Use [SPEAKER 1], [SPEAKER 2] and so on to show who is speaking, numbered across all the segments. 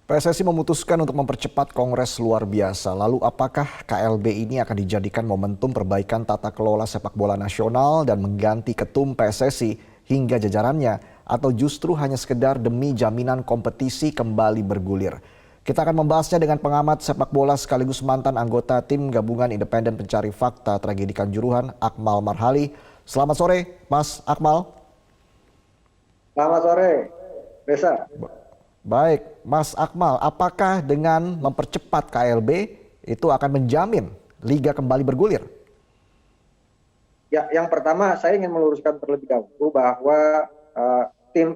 [SPEAKER 1] PSSI memutuskan untuk mempercepat Kongres luar biasa. Lalu apakah KLB ini akan dijadikan momentum perbaikan tata kelola sepak bola nasional dan mengganti ketum PSSI hingga jajarannya, atau justru hanya sekedar demi jaminan kompetisi kembali bergulir? Kita akan membahasnya dengan pengamat sepak bola sekaligus mantan anggota tim gabungan independen pencari fakta tragedi Kanjuruhan, Akmal Marhali. Selamat sore, Mas Akmal.
[SPEAKER 2] Selamat sore, Reza.
[SPEAKER 1] Baik, Mas Akmal, apakah dengan mempercepat KLB itu akan menjamin liga kembali bergulir?
[SPEAKER 2] Ya, yang pertama saya ingin meluruskan terlebih dahulu bahwa tim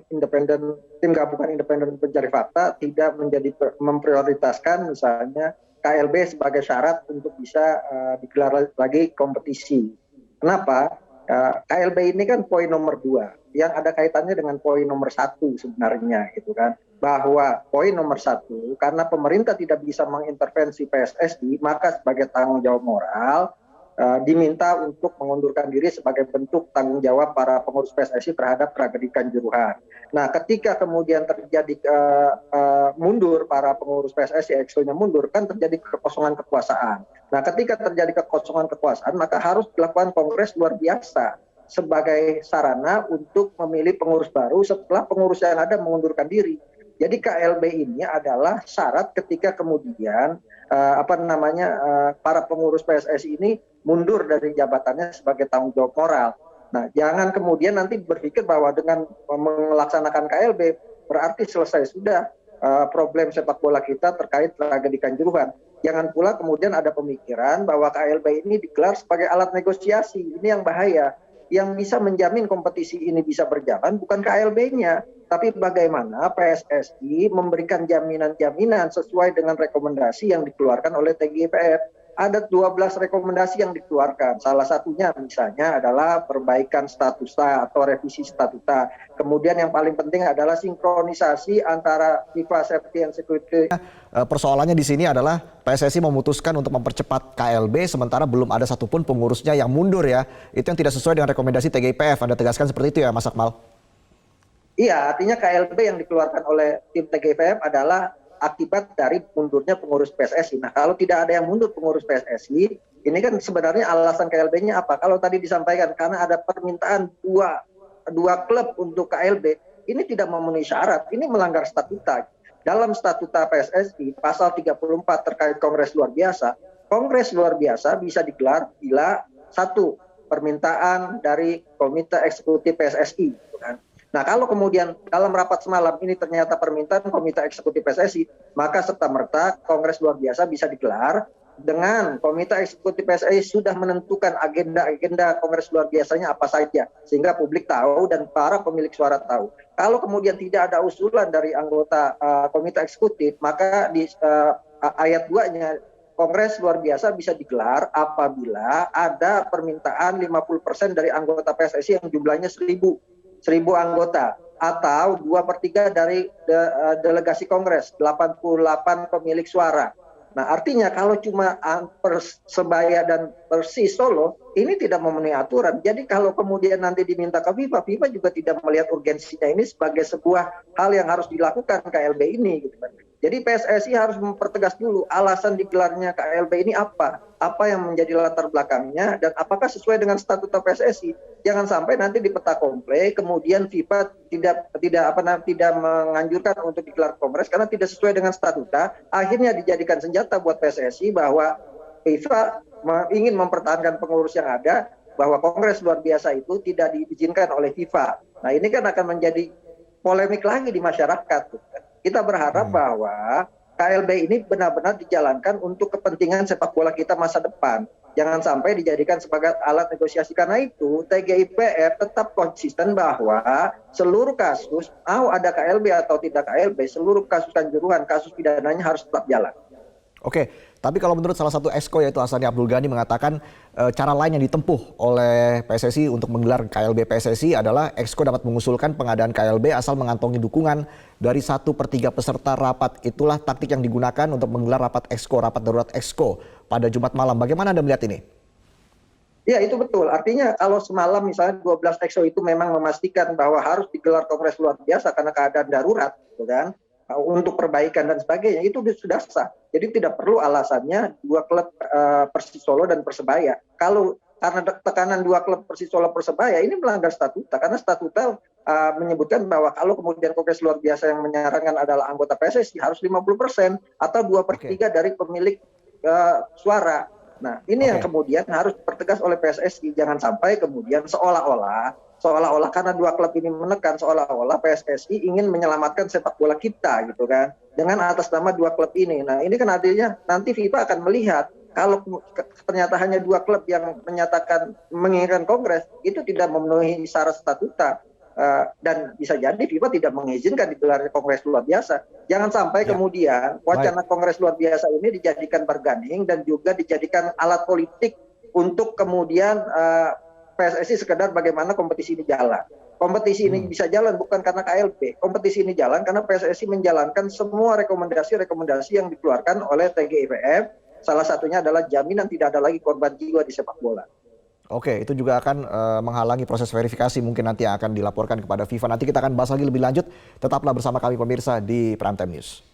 [SPEAKER 2] gabungan independen pencari fakta tidak memprioritaskan misalnya KLB sebagai syarat untuk bisa digelar lagi kompetisi. Kenapa? KLB ini kan poin nomor 2 yang ada kaitannya dengan poin nomor 1 sebenarnya, gitu kan? Bahwa poin nomor 1, karena pemerintah tidak bisa mengintervensi PSSI, maka sebagai tanggung jawab moral diminta untuk mengundurkan diri sebagai bentuk tanggung jawab para pengurus PSSI terhadap tragedi Kanjuruhan. Nah, ketika kemudian terjadi mundur para pengurus PSSI, EXCO-nya mundur, kan terjadi kekosongan kekuasaan. Nah, ketika terjadi kekosongan kekuasaan, maka harus dilakukan kongres luar biasa sebagai sarana untuk memilih pengurus baru setelah pengurus yang ada mengundurkan diri. Jadi KLB ini adalah syarat ketika kemudian para pengurus PSSI ini mundur dari jabatannya sebagai tanggung jawab moral. Nah, jangan kemudian nanti berpikir bahwa dengan melaksanakan KLB berarti selesai sudah problem sepak bola kita terkait tragedi Kanjuruhan. Jangan pula kemudian ada pemikiran bahwa KLB ini digelar sebagai alat negosiasi. Ini yang bahaya. Yang bisa menjamin kompetisi ini bisa berjalan bukan KLB-nya, tapi bagaimana PSSI memberikan jaminan-jaminan sesuai dengan rekomendasi yang dikeluarkan oleh TGIPF. Ada 12 rekomendasi yang dikeluarkan. Salah satunya misalnya adalah perbaikan statuta atau revisi statuta. Kemudian yang paling penting adalah sinkronisasi antara FIFA Safety and Security.
[SPEAKER 1] Persoalannya di sini adalah PSSI memutuskan untuk mempercepat KLB sementara belum ada satupun pengurusnya yang mundur ya. Itu yang tidak sesuai dengan rekomendasi TGIPF. Anda tegaskan seperti itu ya, Mas Akmal?
[SPEAKER 2] Iya, artinya KLB yang dikeluarkan oleh tim TGIPF adalah akibat dari mundurnya pengurus PSSI. Nah, kalau tidak ada yang mundur pengurus PSSI, ini kan sebenarnya alasan KLB-nya apa? Kalau tadi disampaikan karena ada permintaan dua klub untuk KLB, ini tidak memenuhi syarat, ini melanggar statuta. Dalam statuta PSSI pasal 34 terkait kongres luar biasa bisa digelar bila satu, permintaan dari komite eksekutif PSSI, gitu kan. Nah, kalau kemudian dalam rapat semalam ini ternyata permintaan komite eksekutif PSSI, maka serta-merta kongres luar biasa bisa digelar dengan komite eksekutif PSSI sudah menentukan agenda-agenda kongres luar biasanya apa saja, sehingga publik tahu dan para pemilik suara tahu. Kalau kemudian tidak ada usulan dari anggota komite eksekutif, maka di ayat 2-nya kongres luar biasa bisa digelar apabila ada permintaan 50% dari anggota PSSI yang jumlahnya 1.000 anggota atau 2/3 dari delegasi kongres, 88 pemilik suara. Nah, artinya kalau cuma Persebaya dan Persis Solo ini tidak memenuhi aturan. Jadi kalau kemudian nanti diminta ke FIFA, FIFA juga tidak melihat urgensinya ini sebagai sebuah hal yang harus dilakukan KLB ini, gitu kan. Jadi PSSI harus mempertegas dulu alasan digelarnya KLB ini apa yang menjadi latar belakangnya dan apakah sesuai dengan statuta PSSI. Jangan sampai nanti di peta komplek kemudian FIFA tidak menganjurkan untuk digelar kongres karena tidak sesuai dengan statuta, akhirnya dijadikan senjata buat PSSI bahwa FIFA ingin mempertahankan pengurus yang ada, bahwa kongres luar biasa itu tidak diizinkan oleh FIFA. Nah, ini kan akan menjadi polemik lagi di masyarakat. Kita berharap bahwa KLB ini benar-benar dijalankan untuk kepentingan sepak bola kita masa depan. Jangan sampai dijadikan sebagai alat negosiasi. Karena itu TGIPF tetap konsisten bahwa seluruh kasus, mau ada KLB atau tidak KLB, seluruh kasus Kanjuruhan, kasus pidananya harus tetap jalan.
[SPEAKER 1] Oke, tapi kalau menurut salah satu exco yaitu Hassani Abdul Ghani mengatakan cara lain yang ditempuh oleh PSSI untuk menggelar KLB PSSI adalah exco dapat mengusulkan pengadaan KLB asal mengantongi dukungan dari 1/3 peserta rapat. Itulah taktik yang digunakan untuk menggelar rapat darurat exco pada Jumat malam. Bagaimana Anda melihat ini?
[SPEAKER 2] Ya, itu betul. Artinya kalau semalam misalnya 12 exco itu memang memastikan bahwa harus digelar kongres luar biasa karena keadaan darurat, gitu kan. untuk perbaikan dan sebagainya itu sudah sah. Jadi tidak perlu alasannya dua klub Persis Solo dan Persebaya. Kalau karena tekanan dua klub Persis Solo Persebaya ini melanggar statuta, karena statuta menyebutkan bahwa kalau kemudian kongres luar biasa yang menyarankan adalah anggota PSSI harus 50% atau 2/3 dari pemilik suara. Nah, ini yang kemudian harus dipertegas oleh PSSI. Jangan sampai kemudian seolah-olah karena dua klub ini menekan, seolah-olah PSSI ingin menyelamatkan sepak bola kita gitu kan, dengan atas nama dua klub ini. Nah, ini kan artinya nanti FIFA akan melihat kalau ternyata hanya dua klub yang menyatakan menginginkan kongres, itu tidak memenuhi syarat statuta. Dan bisa jadi FIFA tidak mengizinkan digelarnya kongres luar biasa. Jangan sampai kemudian wacana kongres luar biasa ini dijadikan bargaining dan juga dijadikan alat politik untuk kemudian PSSI sekedar bagaimana kompetisi ini jalan. Kompetisi ini bisa jalan bukan karena KLB. Kompetisi ini jalan karena PSSI menjalankan semua rekomendasi-rekomendasi yang dikeluarkan oleh TGIPF. Salah satunya adalah jaminan tidak ada lagi korban jiwa di sepak bola.
[SPEAKER 1] Oke, itu juga akan menghalangi proses verifikasi mungkin nanti yang akan dilaporkan kepada FIFA. Nanti kita akan bahas lagi lebih lanjut. Tetaplah bersama kami pemirsa di Prime Time News.